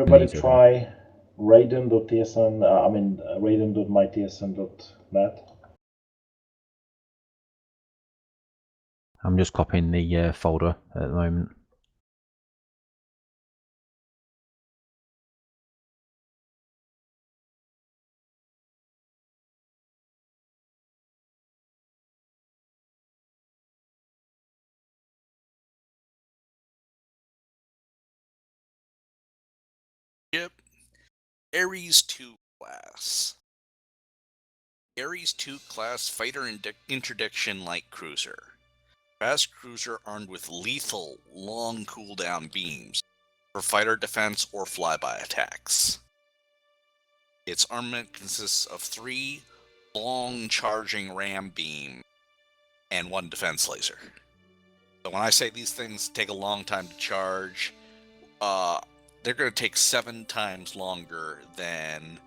everybody try raiden.tsn, raiden.mytsn.net. I'm just copying the folder at the moment. Yep. Ares 2 class. Ares 2 class fighter interdiction light cruiser. Fast cruiser armed with lethal long cooldown beams for fighter defense or flyby attacks. Its armament consists of 3 long charging ram beams and 1 defense laser. So when I say these things take a long time to charge, they're going to take 7 times longer than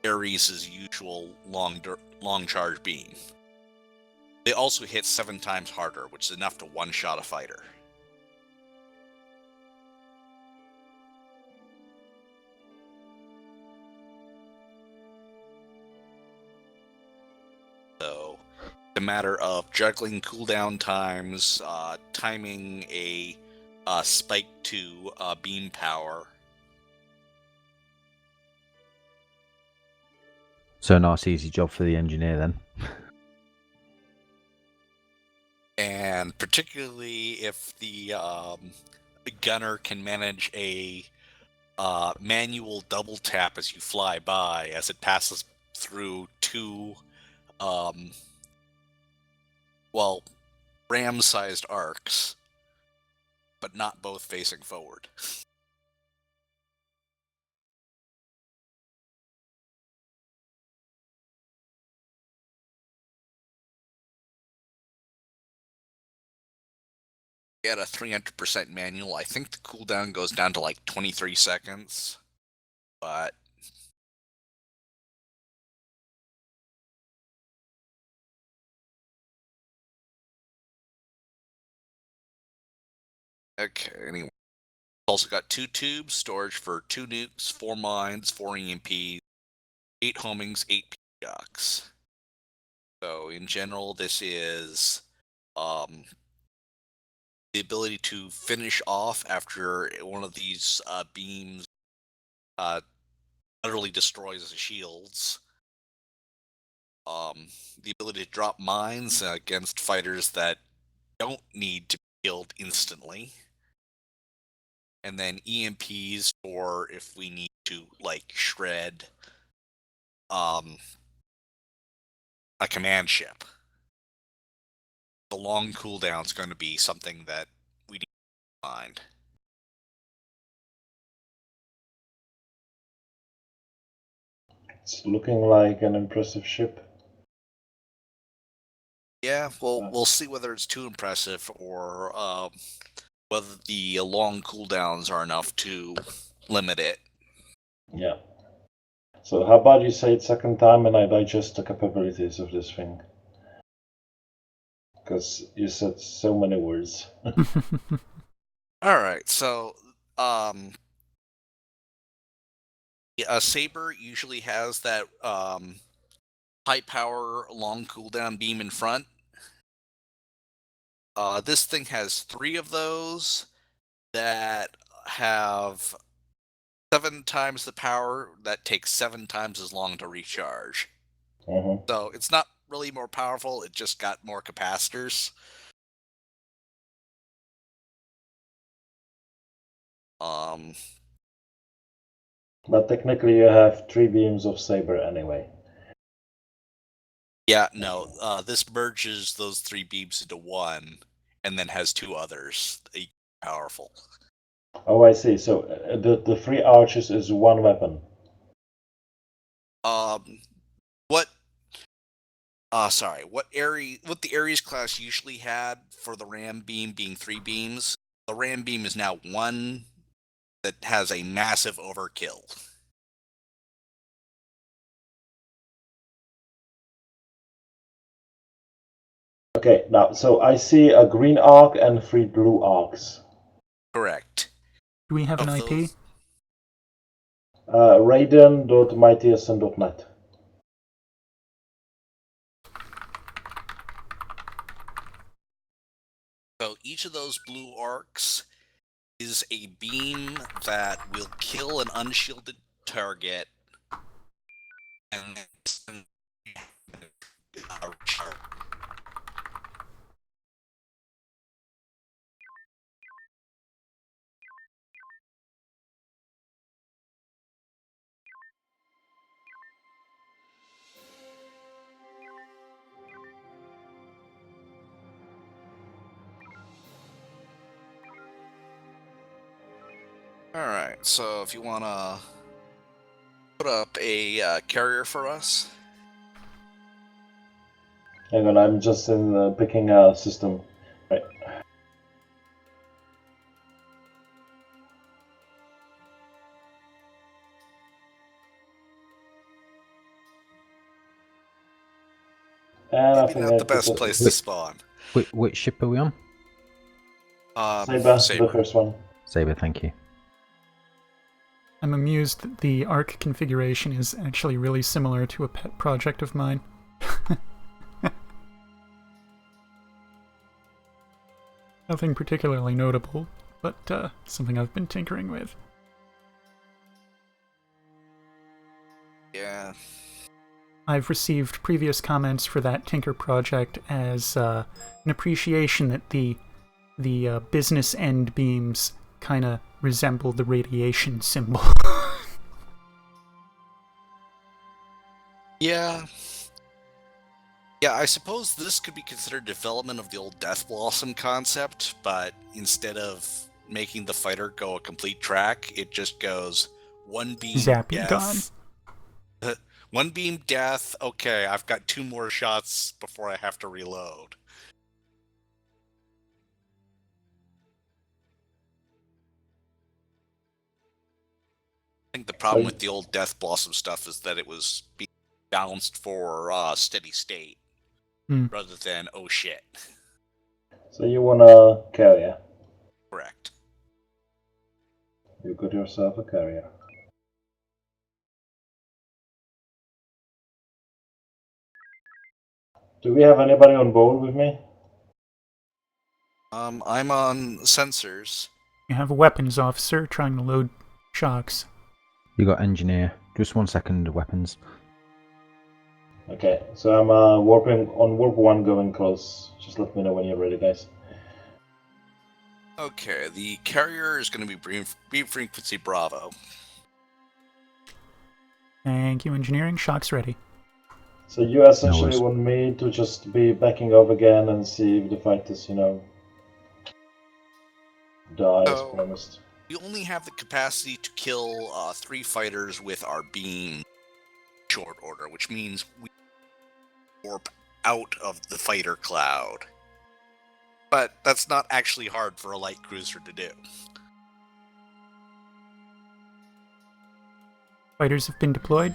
Ares' usual long charge beam. They also hit 7 times harder, which is enough to one-shot a fighter. So, it's a matter of juggling cooldown times, timing a spike to beam power. So a nice easy job for the engineer then. And particularly if the gunner can manage a manual double tap as you fly by, as it passes through 2 ram-sized arcs, but not both facing forward. At a 300% manual, I think the cooldown goes down to like 23 seconds, but okay, anyway. Also got 2 tubes, storage for 2 nukes, 4 mines, 4 EMPs, 8 homings, 8 P-jocks. So in general, this is the ability to finish off after one of these beams utterly destroys the shields. The ability to drop mines against fighters that don't need to be killed instantly. And then EMPs for if we need to, like, shred a command ship. The long cooldown is going to be something that we need to mind. It's looking like an impressive ship. Yeah, well, we'll see whether it's too impressive or whether the long cooldowns are enough to limit it. Yeah. So how about you say it second time and I digest the capabilities of this thing? Because you said so many words. Alright, so a Saber usually has that high power long cooldown beam in front. This thing has 3 of those that have 7 times the power, that takes 7 times as long to recharge. So it's not really more powerful, it just got more capacitors. But technically you have 3 beams of Saber anyway. Yeah, no, this merges those 3 beams into one, and then has 2 others, powerful. Oh, I see. So the 3 arches is 1 weapon. What the Ares class usually had for the ram beam being 3 beams, the ram beam is now 1 that has a massive overkill. Okay, now, so I see a green arc and 3 blue arcs. Correct. Do we have an Of IP? those- Raiden.mytsn.net. So each of those blue arcs is a beam that will kill an unshielded target and recharge. Alright, so if you want to put up a carrier for us. Hang on, I'm just in picking a system. Right. And I Maybe think not I the put best place to spawn. Which ship are we on? Saber, Saber. the first one. Saber, thank you. I'm amused that the ARC configuration is actually really similar to a pet project of mine. Nothing particularly notable, but something I've been tinkering with. Yeah. I've received previous comments for that Tinker project as an appreciation that the business end beams kind of resemble the radiation symbol. Yeah. Yeah, I suppose this could be considered development of the old Death Blossom concept, but instead of making the fighter go a complete track, it just goes one beam Zappy death. One beam death. Okay, I've got 2 more shots before I have to reload. I think the problem with the old Death Blossom stuff is that it was being balanced for steady state rather than oh shit. So you wanna carrier? Correct. You got yourself a carrier. Do we have anybody on board with me? I'm on sensors. You have a weapons officer trying to load shocks. You got engineer. Just 1 second, weapons. Okay, so I'm warping on warp 1 going close. Just let me know when you're ready, guys. Okay, the carrier is going to be beam frequency Bravo. Thank you, engineering. Shocks ready. So you essentially worries. want me to just be backing up again and see if the fight is, die as So- promised. We only have the capacity to kill 3 fighters with our beam short order, which means we warp out of the fighter cloud. But that's not actually hard for a light cruiser to do. Fighters have been deployed.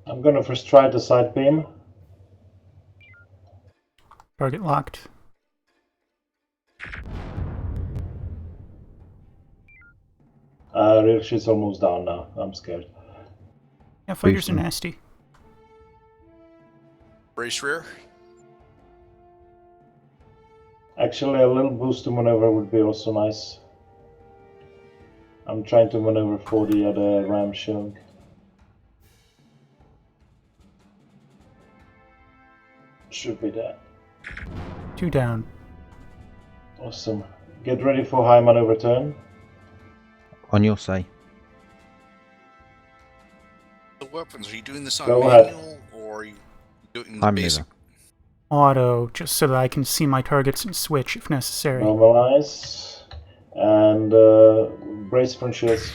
I'm gonna first try the side beam. Target locked. Real shit's almost down now. I'm scared. Yeah, fighters are Boosting. nasty. Brace rear. Actually, a little boost to maneuver would be also nice. I'm trying to maneuver for the other ram shield. Should be there. 2 down. Awesome. Get ready for high maneuver turn. On your say. The weapons, are you doing this on Go ahead. manual or are you doing the I'm basic? neither. Auto, just so that I can see my targets and switch if necessary. Normalize. And brace front shields.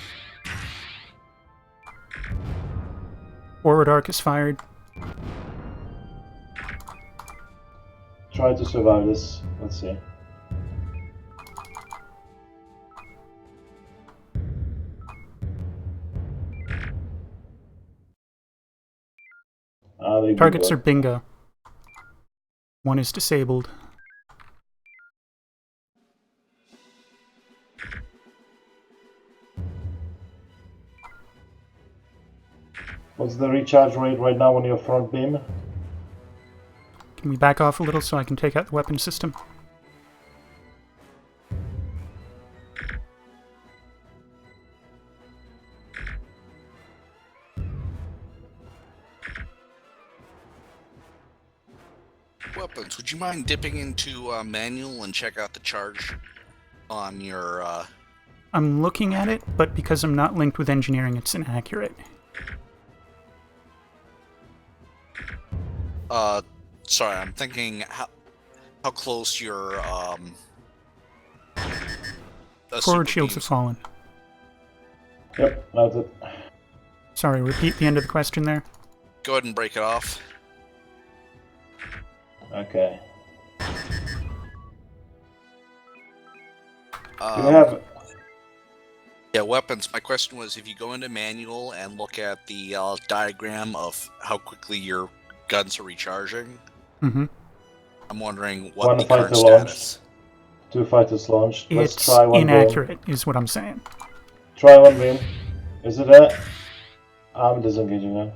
Forward arc is fired. Try to survive this. Let's see. They Targets good. are bingo. 1 is disabled. What's the recharge rate right now on your front beam? Can we back off a little so I can take out the weapon system? Weapons, would you mind dipping into manual and check out the charge on your... I'm looking at it, but because I'm not linked with engineering, it's inaccurate. Sorry, I'm thinking how close your Forward shields have fallen. Yep, noted. Sorry, repeat the end of the question there. Go ahead and break it off. Okay. You have... Yeah, weapons. My question was, if you go into manual and look at the diagram of how quickly your guns are recharging, Mm-hmm. I'm wondering what One the fighter current status. 2 fighters launched. Let's It's try one inaccurate, beam. is what I'm saying. Try one beam. Is it a... I'm disengaging now.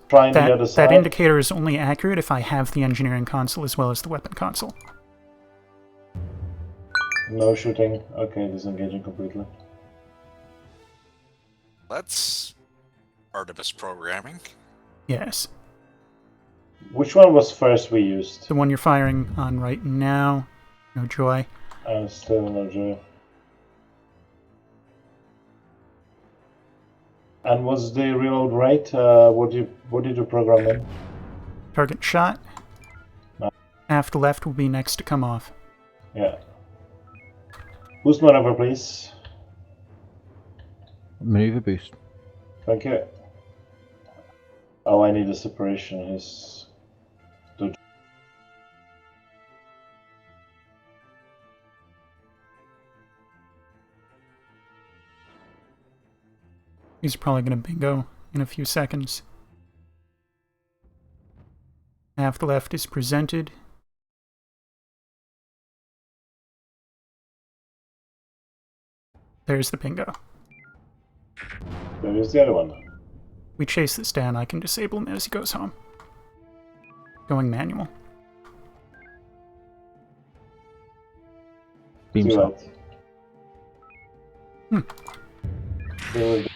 Trying the other That side. indicator is only accurate if I have the engineering console as well as the weapon console. No shooting. Okay, disengaging completely. That's Artemis programming. Yes. Which one was first we used? The one you're firing on right now. No joy. Still no joy. And what's the reload rate? What did you program in? Target shot. No. Aft left will be next to come off. Yeah. Boost maneuver, please. Maneuver boost. Thank you. Oh, I need a separation. His... He's probably going to bingo in a few seconds. Aft left is presented. There's the bingo. There is the other one. We chase this down. I can disable him as he goes home. Going manual. Beams Too up. late. There we go.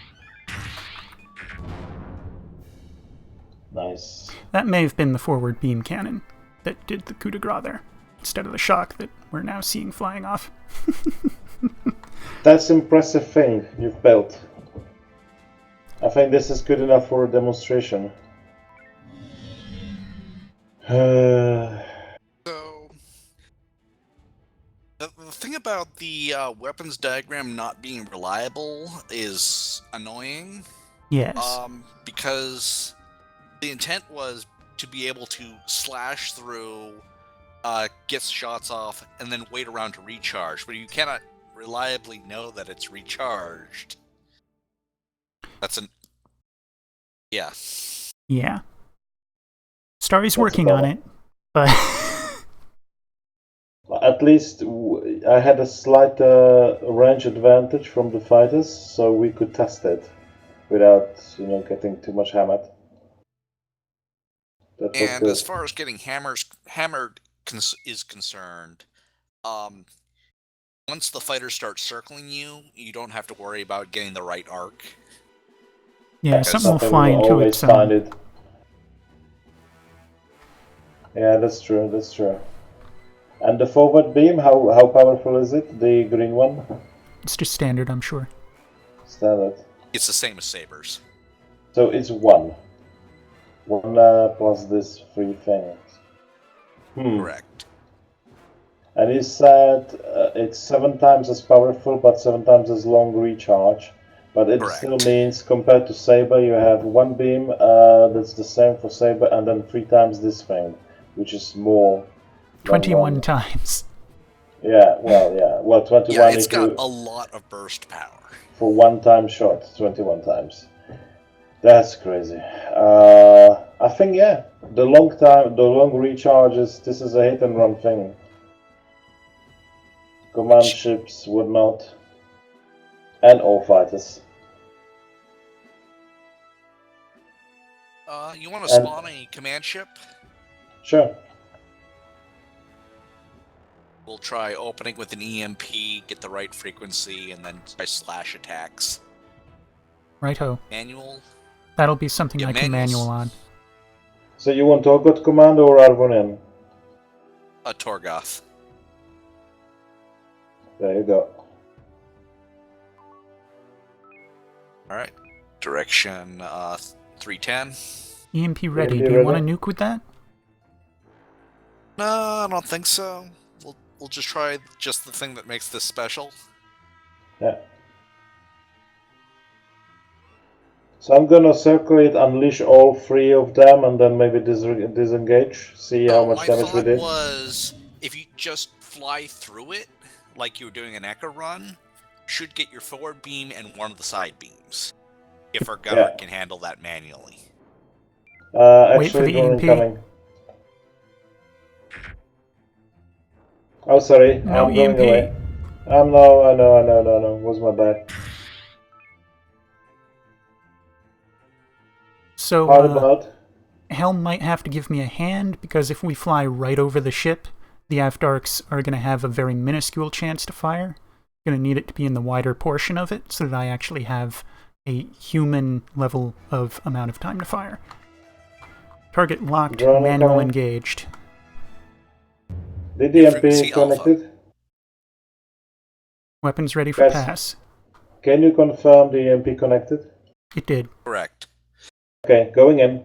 Nice. That may have been the forward beam cannon that did the coup de grace there, instead of the shock that we're now seeing flying off. That's impressive thing you've built. I think this is good enough for a demonstration. So, the thing about the weapons diagram not being reliable is annoying. Yes. Because the intent was to be able to slash through, get shots off, and then wait around to recharge, but you cannot reliably know that it's recharged. That's an... Yeah. Yeah. Starry's That's working on it, but... At least I had a slight range advantage from the fighters, so we could test it without, getting too much hammered. That was And good. as far as getting hammered is concerned, once the fighters start circling you, you don't have to worry about getting the right arc. Yeah, Because something will Something fly will into always it. find it. Yeah, that's true, that's true. And the forward beam, how powerful is it? The green one? It's just standard, I'm sure. Standard. It's the same as sabers. So it's 1. 1 plus this 3 things. Correct. And he said it's 7 times as powerful, but 7 times as long recharge. But it Correct. still means, compared to Saber, you have 1 beam that's the same for Saber, and then 3 times this thing, which is more. 21 times. Yeah, well, 21 Yeah, it's if got you, a lot of burst power. for 1 time shot, 21 times. That's crazy. I think, yeah, the long recharges, this is a hit and run thing. Command ships would not. And all fighters. You want to And- spawn a command ship? Sure. We'll try opening with an EMP, get the right frequency, and then try slash attacks. Righto. Manual. That'll be something Yeah, I can manuals. manual on. So you want Torgot command or Arvonin? A Torgoth. There you go. Alright. Direction 310. EMP ready. EMP Do you want a ready? nuke with that? No, I don't think so. We'll just try just the thing that makes this special. Yeah. So I'm gonna circulate, unleash all 3 of them, and then maybe disengage. See how much My damage we thought did. was, if you just fly through it, like you were doing an Echo run, should get your forward beam and one of the side beams. If our gunner Yeah. can handle that manually. Wait for Actually, the drone EMP. incoming. Oh, sorry, No I'm going EMP. away. No, was my bad. So, How about? Helm might have to give me a hand, because if we fly right over the ship, the Afdarks are going to have a very minuscule chance to fire. Going to need it to be in the wider portion of it, so that I actually have a human level of amount of time to fire. Target locked, Drone manual incoming. engaged. Did the MP Frequency alpha. connected? Weapons ready for Guys. pass. Can you confirm the EMP connected? It did. Correct. Okay, going in.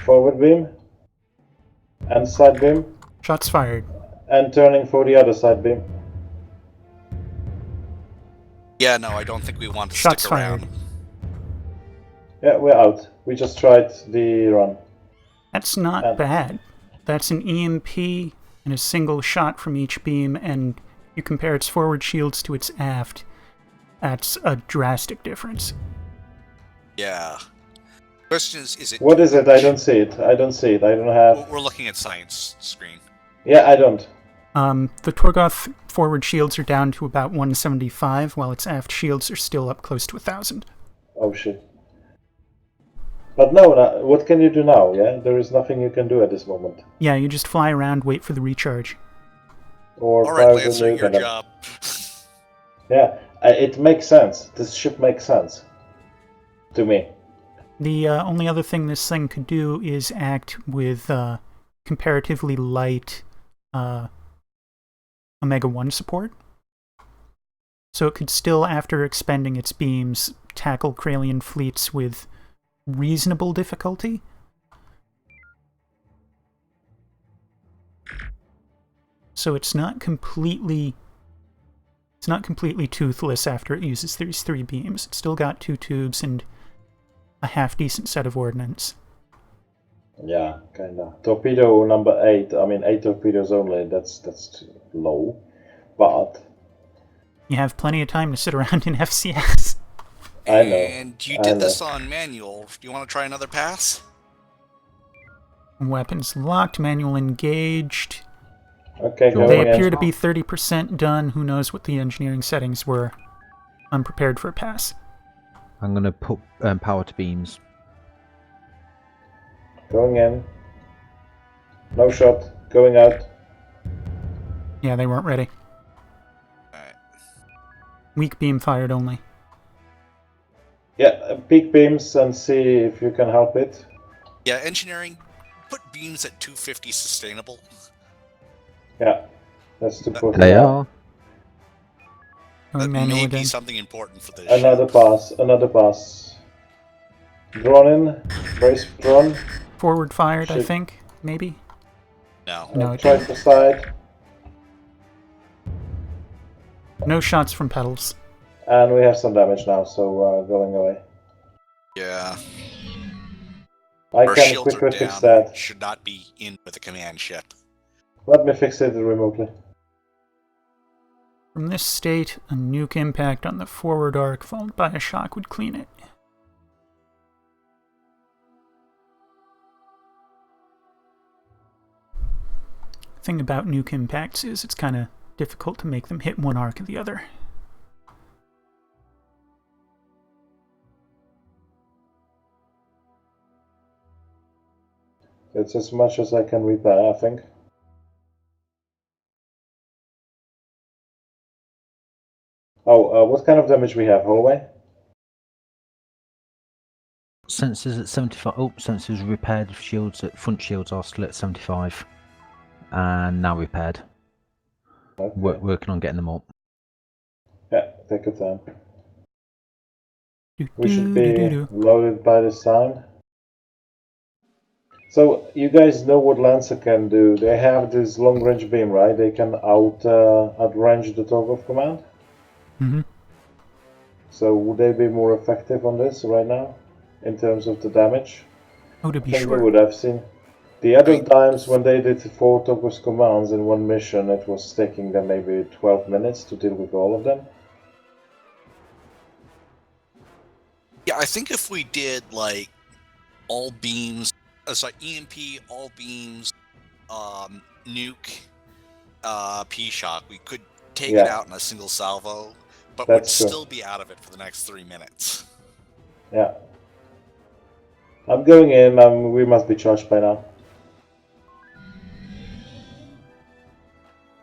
Forward beam. And side beam. Shots fired. And turning for the other side beam. Yeah, no, I don't think we want to Shots stick around. fired. Yeah, we're out. We just tried the run. That's not And- bad. That's an EMP and a single shot from each beam, and you compare its forward shields to its aft. That's a drastic difference. Yeah. Question is it... What is it? I don't see it. I don't have... We're looking at science screen. Yeah, I don't. The Torgoth forward shields are down to about 175, while its aft shields are still up close to 1,000. Oh shit. But no, what can you do now, yeah? There is nothing you can do at this moment. Yeah, you just fly around, wait for the recharge. Or Alright, fire the Lancer, nuke your and then- job. Yeah, it makes sense. This ship makes sense. To me. The only other thing this thing could do is act with comparatively light Omega-1 support. So it could still, after expending its beams, tackle Kralian fleets with reasonable difficulty. So it's not completely toothless after it uses these 3 beams. It's still got 2 tubes and a half-decent set of ordnance. Yeah, kinda. Torpedo number 8. I mean, 8 torpedoes only. That's too low. But You have plenty of time to sit around in FCS. I know. And you did this on manual. Do you want to try another pass? Weapons locked, manual engaged. Okay, Sure. They going appear in. to be 30% done. Who knows what the engineering settings were. I'm prepared for a pass. I'm going to put power to beams. Going in. No shot. Going out. Yeah, they weren't ready. Alright. Weak beam fired only. Yeah, peek beams and see if you can help it. Yeah, engineering, put beams at 250 sustainable. Yeah, that's to put They are. That Going manual may again. be something important for this another ship. pass. Drone in. Brace drone. Forward fired, I Should- think. Maybe. No. No, it Try didn't. for side. No shots from pedals. And we have some damage now, so going away. Yeah. I Our can shields are quickly fix down. that. Should not be in with a command ship. Let me fix it remotely. From this state, a nuke impact on the forward arc followed by a shock would clean it. Thing about nuke impacts is it's kind of difficult to make them hit one arc or the other. It's as much as I can repair, I think. Oh, what kind of damage we have? Hallway? Sensors at 75. Oh, sensors repaired. Shields at front shields are still at 75, and now repaired. Okay. Working on getting them up. Yeah, take your time. We should be loaded by this time. So, you guys know what Lancer can do. They have this long-range beam, right? They can outrange the toggle of command. Mm-hmm. So, would they be more effective on this right now? In terms of the damage? Oh, to I be think they sure. would have seen. The other times when they did 4 Tokus commands in one mission, it was taking them maybe 12 minutes to deal with all of them. Yeah, I think if we did like all beams, sorry, EMP, all beams, nuke, P-shock, we could take it out in a single salvo, but would That's true. still be out of it for the next 3 minutes. Yeah. I'm going in, we must be charged by now.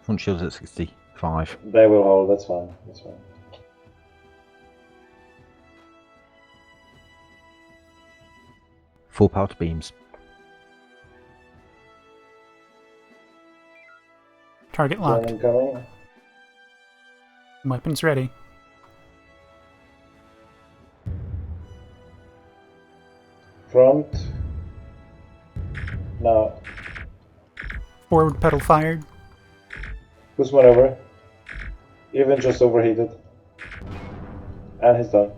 Front shields at 65. They will hold, that's fine. That's fine. Full power to beams. Target locked. Incoming. Weapons ready. Front. Now. Forward pedal fired. Who's maneuver? Even just overheated. And he's done.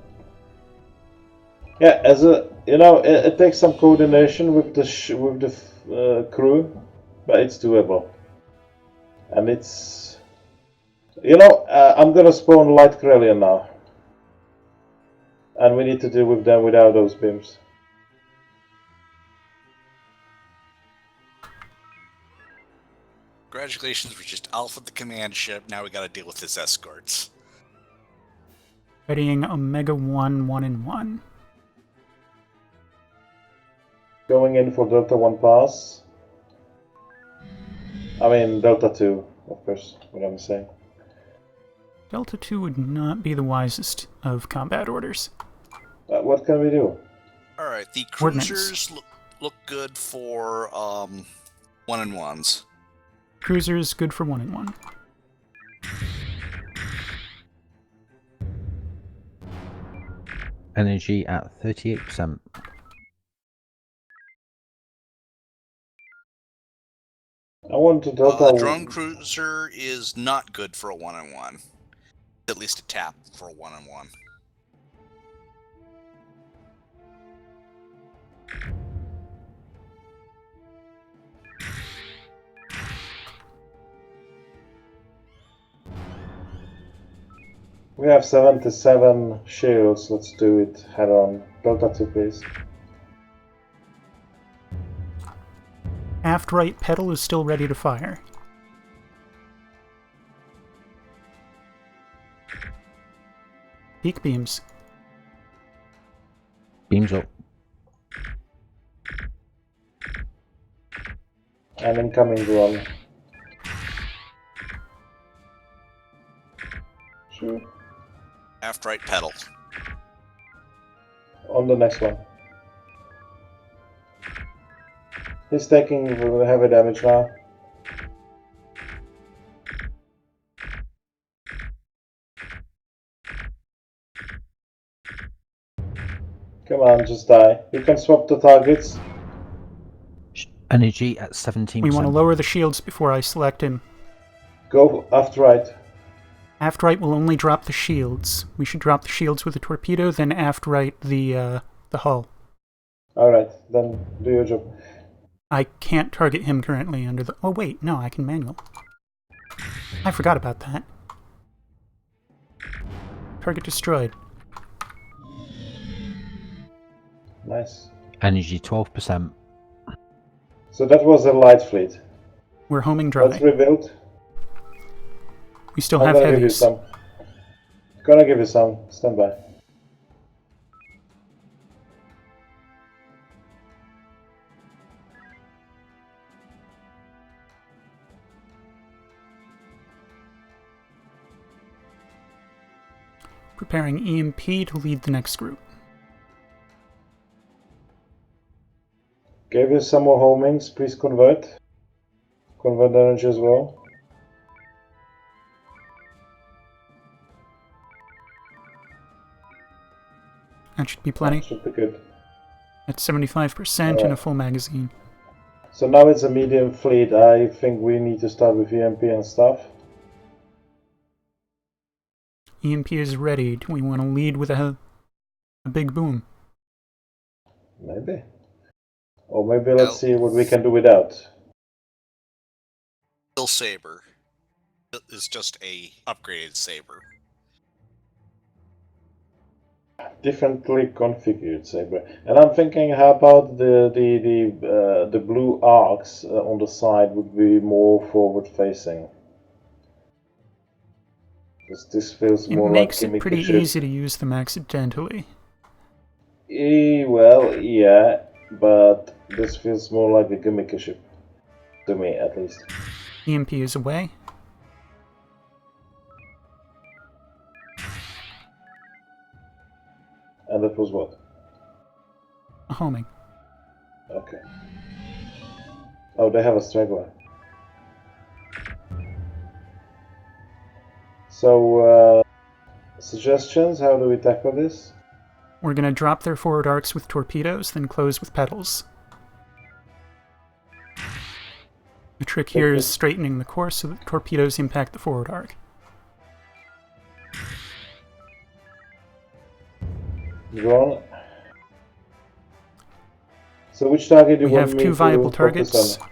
Yeah, it takes some coordination with the crew, but it's doable. And it's, I'm gonna spawn light Corellian now, and we need to deal with them without those beams. Congratulations, we just alpha the command ship. Now we got to deal with his escorts. Readying Omega 1, 1 and 1. Going in for Delta 1 pass. I mean, Delta 2, of course, what I'm saying. Delta 2 would not be the wisest of combat orders. What can we do? Alright, the cruisers look good for 1-and-1s. Cruisers good for 1 and 1. Energy at 38%. I want to Delta... drone cruiser is not good for a 1-on-1. At least a tap for a 1-on-1. We have 77 shields, let's do it head on. Delta 2, please. Aft right pedal is still ready to fire. Peak beams. Beams up. And incoming drone. Sure. Aft right pedal. On the next one. He's taking heavy damage now. Come on, just die. You can swap the targets. Energy at 17%. We want to lower the shields before I select him. Go aft right. Aft right will only drop the shields. We should drop the shields with a torpedo, then aft right the hull. Alright, then do your job. I can't target him currently under the... Oh wait, no, I can manual. I forgot about that. Target destroyed. Nice. Energy 12%. So that was a light fleet. We're homing dry. Let's rebuild. We still I'm have gonna give you heavies. some. Gonna give you some. Stand by. Preparing EMP to lead the next group. Gave you some more homings, please convert. Convert energy as well. That should be plenty. Should be good. At 75% and a full magazine. So now it's a medium fleet. I think we need to start with EMP and stuff. EMP is ready. Do we want to lead with a big boom? Maybe. Or maybe let's see what we can do without. Steel Saber is just a upgraded saber. Differently configured saber. And I'm thinking, how about the blue arcs on the side would be more forward facing. Because this feels more like It makes it pretty easy to use them accidentally. Well, yeah, but this feels more like a gimmicky ship. To me, at least. EMP is away. And that was what? A homing. Okay. Oh, they have a straggler. So, suggestions? How do we tackle this? We're going to drop their forward arcs with torpedoes, then close with petals. The trick here is straightening the course so that torpedoes impact the forward arc. Go on. So which target do you We want have me two to viable focus targets. on?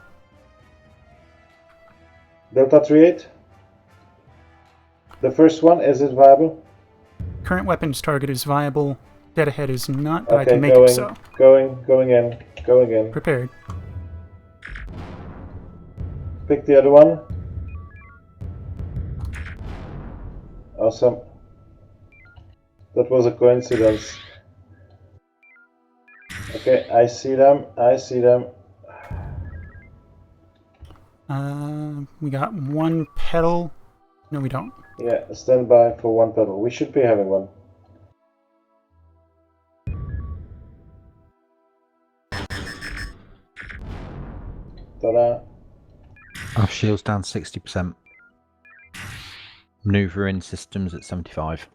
Delta 38? The first one, is it viable? Current weapons target is viable. Dead ahead is not, but I Okay, can make going, it so. going in. Prepared. Pick the other one. Awesome. That was a coincidence. Okay, I see them. We got one pedal. No, we don't. Yeah, stand by for one pedal. We should be having one. Ta-da. Our shield's down 60%. Maneuvering systems at 75.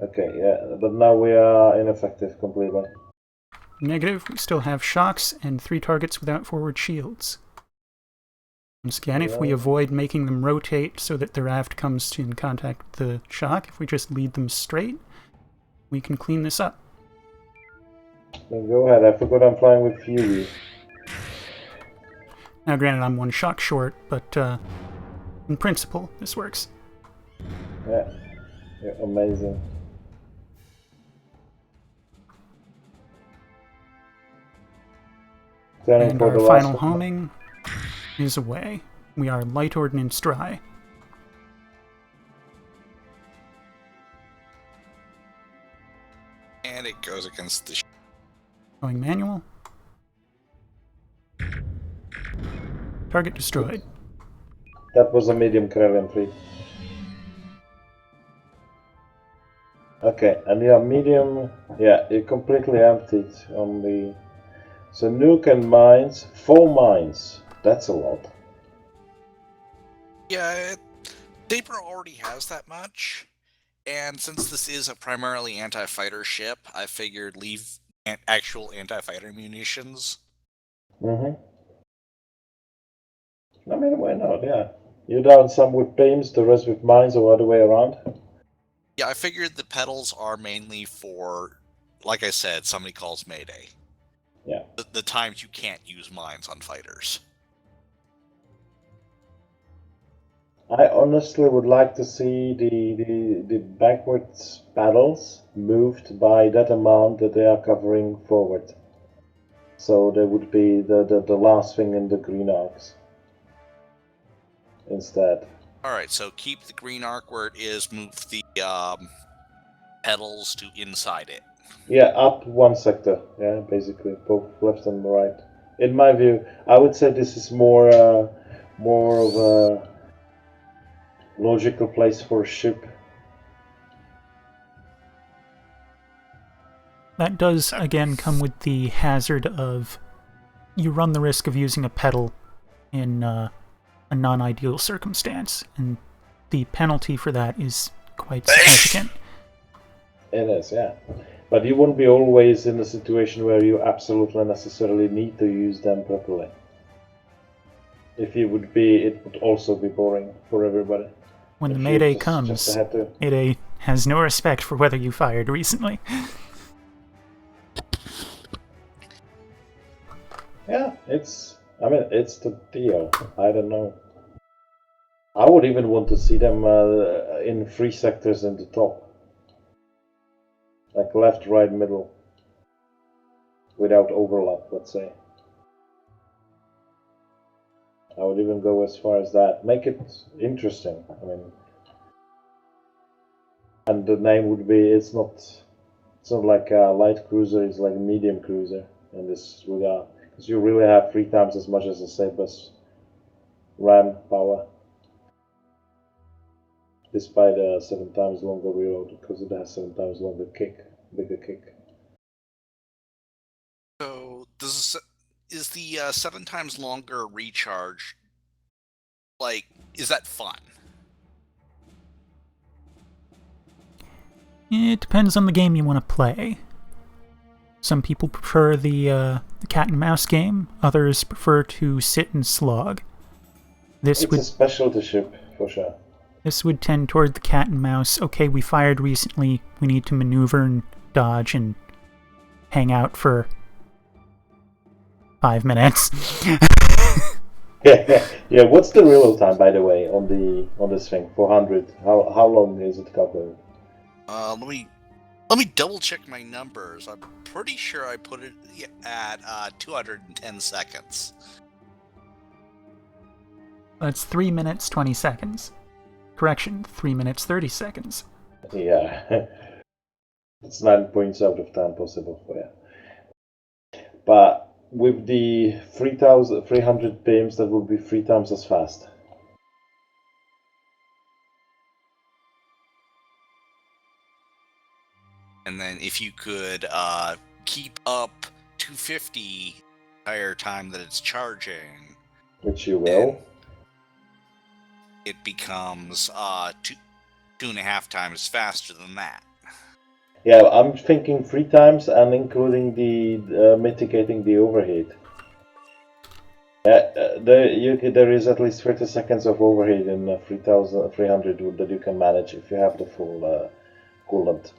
Okay, yeah, but now we are ineffective completely. Negative. We still have shocks and 3 targets without forward shields. Once again, if we avoid making them rotate so that their aft comes in contact with the shock, if we just lead them straight, we can clean this up. Then go ahead, I forgot I'm flying with Fury. Now, granted, I'm 1 shock short, but in principle, this works. Yeah, you're amazing. Turning And for our the final last one. homing is away. We are light ordnance dry. And it goes against the Going manual. Target destroyed. That was a medium Karelian fleet. Okay, and yeah, medium, yeah, it completely emptied on the... So nuke and mines, 4 mines, that's a lot. Yeah, Saber already has that much, and since this is a primarily anti-fighter ship, I figured leave actual anti-fighter munitions. I mean, why not, yeah. You down some with beams, the rest with mines, or other way around? Yeah, I figured the pedals are mainly for, like I said, somebody calls Mayday. Yeah. The times you can't use mines on fighters. I honestly would like to see the backwards paddles moved by that amount that they are covering forward. So they would be the last thing in the green arcs instead. Alright, so keep the green arc where it is, move the pedals to inside it. Yeah, up 1 sector, yeah, basically, both left and right. In my view, I would say this is more of a logical place for a ship. That does, again, come with the hazard of you run the risk of using a pedal in a non-ideal circumstance, and the penalty for that is quite significant. It is, yeah. But you won't be always in a situation where you absolutely necessarily need to use them properly. If you would be, it would also be boring for everybody. When the If you Mayday just comes, had to... Mayday has no respect for whether you fired recently. Yeah, it's the deal. I don't know. I would even want to see them in 3 sectors in the top. Like left, right, middle. Without overlap, let's say. I would even go as far as that. Make it interesting. I mean, and the name would be, it's not like a light cruiser, it's like a medium cruiser in this regard. Because you really have 3 times as much as a Sabre's ram power. Despite a 7 times longer reload, because it has 7 times longer kick, bigger kick. So is the 7 times longer recharge, like, is that fun? It depends on the game you want to play. Some people prefer the cat and mouse game. Others prefer to sit and slog. It's a specialty ship, for sure. This would tend toward the cat and mouse. Okay, we fired recently. We need to maneuver and dodge and hang out for 5 minutes. Yeah. What's the reload time, by the way, on this thing? 400. How long is it covering? Let me double check my numbers. I'm pretty sure I put it at 210 seconds. That's 3 minutes 20 seconds. Correction, 3 minutes 30 seconds. Yeah. It's 9 points out of 10 possible for you. But with the 300 beams, that would be 3 times as fast. And then if you could keep up 250 the entire time that it's charging, Which you will. It becomes 2.5 times faster than that. Yeah, I'm thinking 3 times and including the mitigating the overheat. There is at least 30 seconds of overheat in 300 that you can manage if you have the full coolant.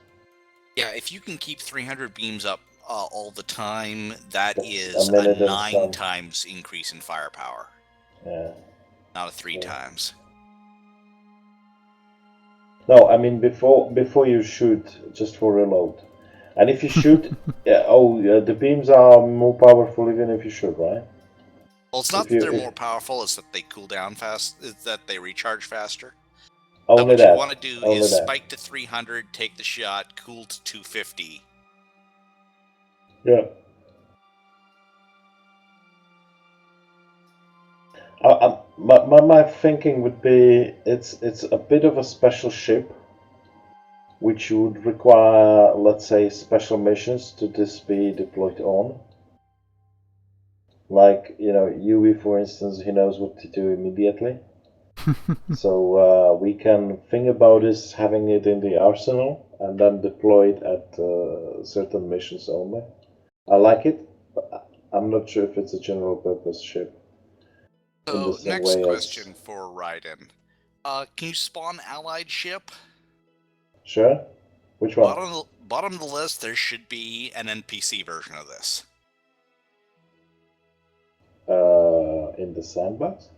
Yeah, if you can keep 300 beams up all the time, that's a a minute 9 times increase in firepower. Yeah. Not a 3 times. No, I mean before you shoot, just for reload. And if you shoot, the beams are more powerful even if you shoot, right? Well, it's not that they're more powerful; it's that they cool down fast. It's that they recharge faster. Only what you want to do is spike to 300, take the shot, cool to 250. Yeah. My thinking would be it's a bit of a special ship, which would require, let's say, special missions to this be deployed on. Like, Yui, for instance, he knows what to do immediately. So we can think about this, having it in the arsenal, and then deploy it at certain missions only. I like it, but I'm not sure if it's a general purpose ship. So, next question for Raiden. Can you spawn allied ship? Sure. Which one? Bottom of the list, there should be an NPC version of this. In the sandbox?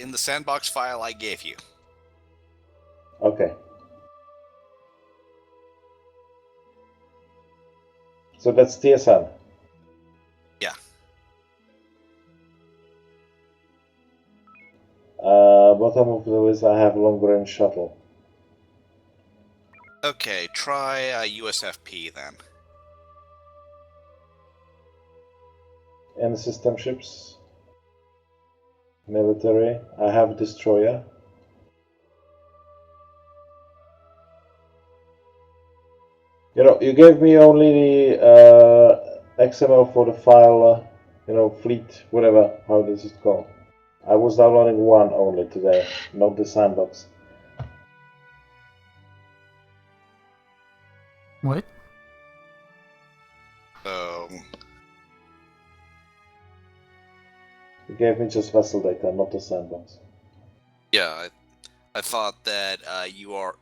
In the sandbox file I gave you. Okay. So that's TSN. Yeah. Bottom of the list, I have long range shuttle. Okay, try USFP then. And system ships. Military. I have destroyer. You gave me only the XML for the file, fleet, whatever, how this is called. I was downloading one only today, not the sandbox. What? So, You gave me just vessel data, not the sandbox. yeah, I thought that you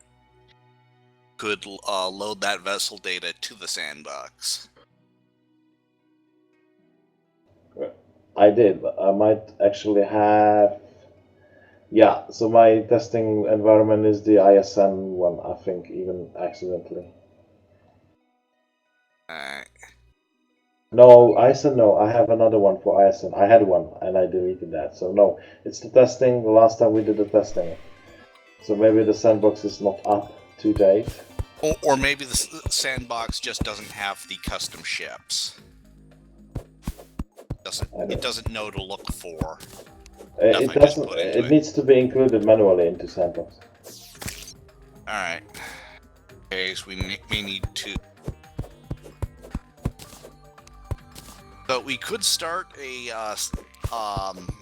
could load that vessel data to the sandbox. I did, but I might actually have... Yeah, so my testing environment is the ISN one, I think, even accidentally. Alright. No, ISN, no, I have another one for ISN. I had one, and I deleted that. So no, it's the testing, the last time we did the testing. So maybe the sandbox is not up to date. Or maybe the sandbox just doesn't have the custom ships. It doesn't know to look for. It doesn't. It needs to be included manually into sandbox. Alright. Okay, so we may need to... But we could start a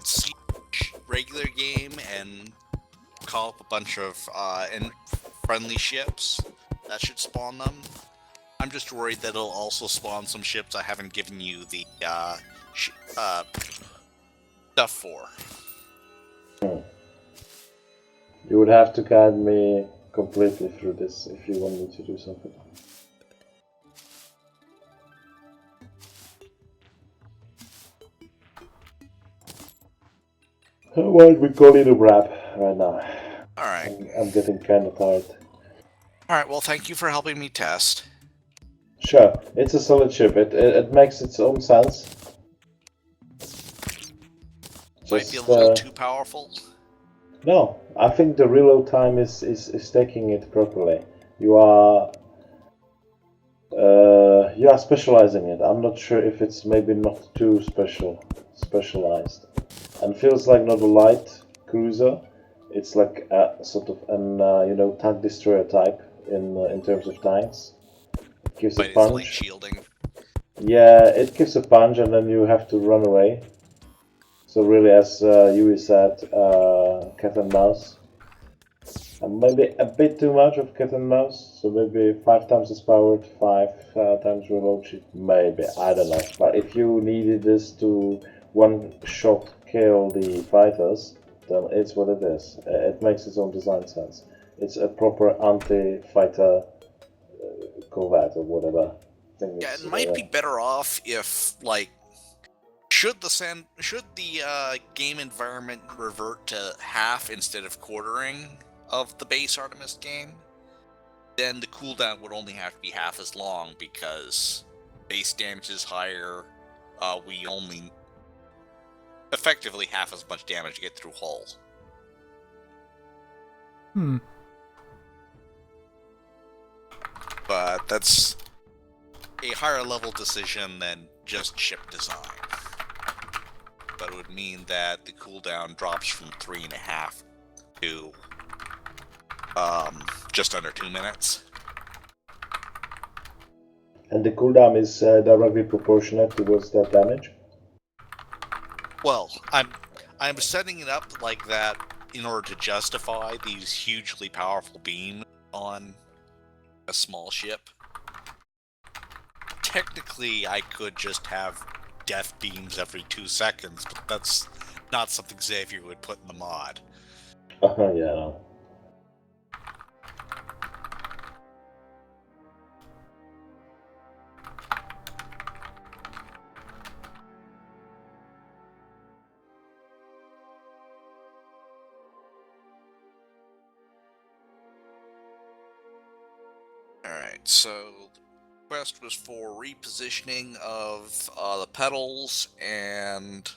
Siege regular game and call up a bunch of friendly ships. That should spawn them. I'm just worried that it'll also spawn some ships I haven't given you the stuff for. You would have to guide me completely through this if you want me to do something. Why don't we call it a wrap right now? Alright. I'm getting kind of tired. Alright, well, thank you for helping me test. Sure, it's a solid ship. It makes its own sense. Might be a little too powerful. No, I think the reload time is taking it properly. You are specializing it. I'm not sure if it's maybe not too specialized, and feels like not a light cruiser. It's like a sort of an tank destroyer type in terms of tanks. It gives a punch. It's like shielding. Yeah, it gives a punch, and then you have to run away. So really, as Yui said, cat and mouse. And maybe a bit too much of cat and mouse. So maybe 5 times as powered, 5 times reload sheet. Maybe, I don't know. But if you needed this to one-shot kill the fighters, then it's what it is. It makes its own design sense. It's a proper anti-fighter corvette or whatever. Yeah, it might be better off if, like, should the game environment revert to half instead of quartering of the base Artemis game, then the cooldown would only have to be half as long because base damage is higher. We only effectively half as much damage to get through hull. But that's a higher level decision than just ship design. But it would mean that the cooldown drops from 3.5 to just under 2 minutes. And the cooldown is directly proportionate towards that damage? Well, I'm setting it up like that in order to justify these hugely powerful beams on a small ship. Technically, I could just have death beams every 2 seconds, but that's not something Xavier would put in the mod. Yeah. Alright, so the quest was for repositioning of the pedals, and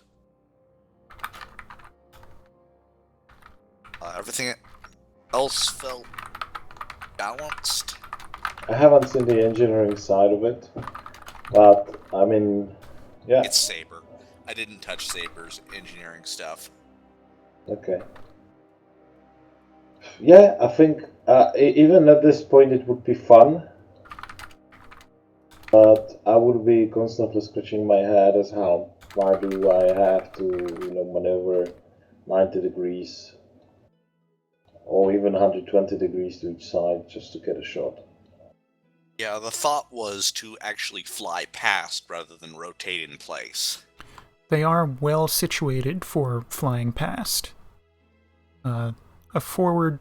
everything else felt balanced. I haven't seen the engineering side of it, but I mean, yeah. It's Saber. I didn't touch Saber's engineering stuff. Okay. Yeah, I think even at this point it would be fun But I would be constantly scratching my head as how why do I have to, maneuver 90 degrees or even 120 degrees to each side just to get a shot. Yeah, the thought was to actually fly past rather than rotate in place. They are well situated for flying past. A forward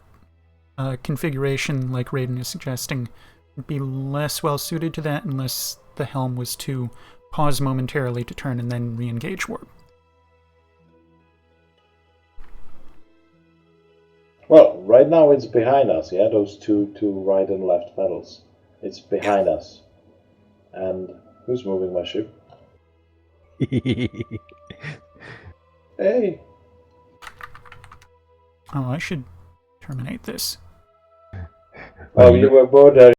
configuration, like Raiden is suggesting, would be less well suited to that unless the helm was to pause momentarily to turn and then re-engage warp. Well, right now it's behind us, yeah, those two right and left pedals. It's behind us. And who's moving my ship? Hey! Oh, I should terminate this. Oh, you were bored there.